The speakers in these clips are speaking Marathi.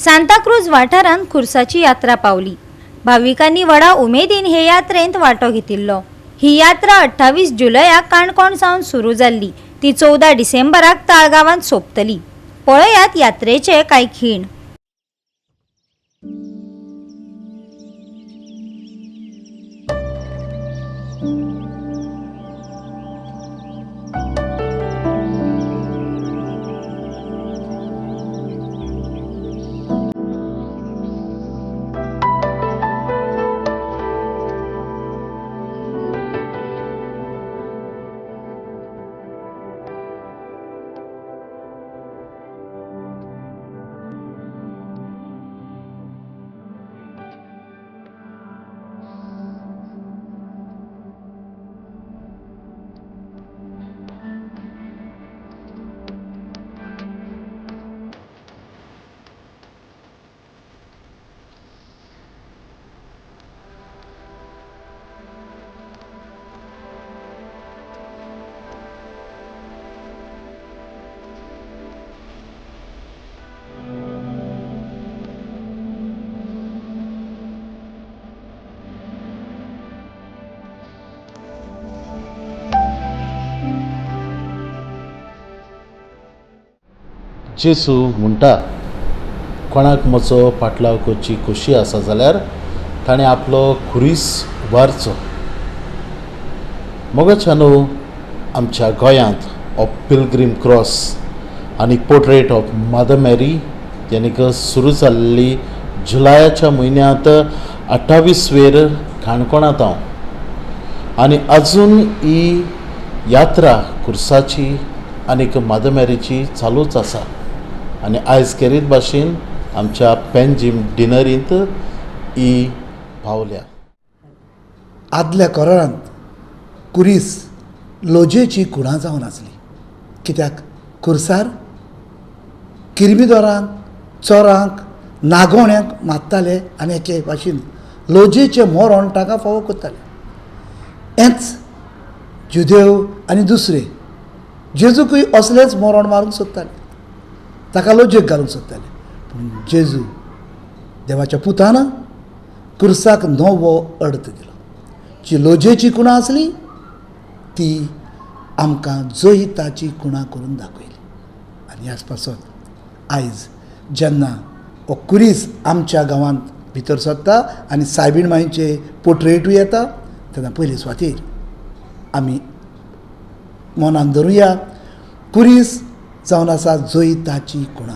सांताक्रूज वाठारांत खुर्साची यात्रा पावली। भाविकांनी व्हडा उमेदीन हे यात्रेंत वांटो घेतिल्लो। ही यात्रा 28 जुलयाक काणकोण सावन सुरू जाल्ली ती 14 डिसेंबराक ताळगावांत सोंपतली। पळयात यात्रेचे कांय खीण। जेसू म्हणटा कोणाक म्हजो फाटलाव करची खोशी आसा जाल्यार ताणें आपलो खुरीस उबारचो। मोगाच्यानो आमच्या गोंयांत ऑफ पिलग्रीम क्रॉस आनी पोर्ट्रेट ऑफ मदर मॅरी जेनेक सुरू जाल्ली जुलयाच्या म्हयन्यांत 28 काणकोणांत हांव आनी आजून ही यात्रा खुर्साची आनीक मदर मॅरीची चालूच आसा। आनी आयज केरीत भाशेन आमच्या पेनजीम डिनरींत ही पावल्या। आदल्या कोरांत कुरीस लोजयेची कुणां जावन आसली, कित्याक खुर्सार किरमिदोरांक चोरांक नागोण्यांक मारताले आनी एके भाशेन लोजयेचें मोरण ताका फावो करताले। हेंच जुदेव आनी दुसरे जेजूकय असलेंच मोरण मारूंक सोदताले, ताका लोजयेक घालूंक सोदताले। पूण जेजू देवाच्या पुतान खुर्साक नवो अर्थ दिलो। जी लोजयेची कुणां आसली ती आमकां जोहिताची कुणां करून दाखयली। आनी ह्याच पासून आयज जेन्ना हो कुरीस आमच्या गांवांत भितर सरता आनी सायबीण मांयचे पोर्ट्रेटूय येता तेन्ना पयले सुवातेर आमी मनान धरुया कुरीस जावन आसा जोहिताची कुणां।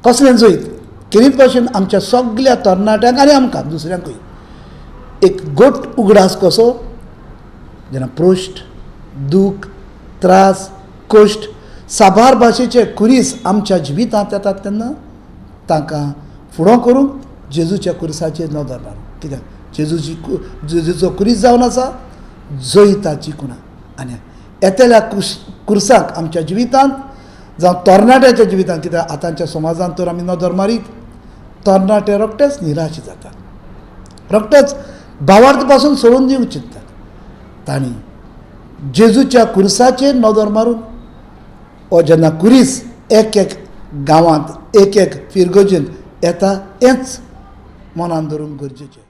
कसलें जोहीत? केरीत भाशेन आमच्या सगळ्या तरणाट्यांक आनी आमकां दुसऱ्यांकूय एक गोट उगडास कसो जेन्ना प्रोश्ट दूख त्रास कश्ट साबार भाशेचे कुरीस आमच्या जिवितांत येतात तेन्ना तांकां फुडो करूंक जेजूच्या कुरिसाचेर नदर मारूंक। कित्याक जेजूचो कुरीस जावन आसा जोहिताची कुणां। आनी येतेल्या कुर्साक आमच्या जिवितांत जावं तरणाट्याच्या जिवितांत, कित्याक आतांच्या समाजांत तर आमी नदर मारीत तरणाटे रोखडेच निराश जातात, रोखडेच भावार्थ पासून सोडून दिवंक चिंततात। तांणी जेजूच्या कुर्साचेर नदर मारून हो जेन्ना कुरीस एक एक गांवांत एक एक फिरगोजेन येता हेंच मनान धरूंक गरजेचें।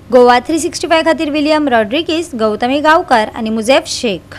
गोवा 365 खातीर विलियम रॉड्रिगीस, गौतमी गांवकार आनी मुजेफ शेख।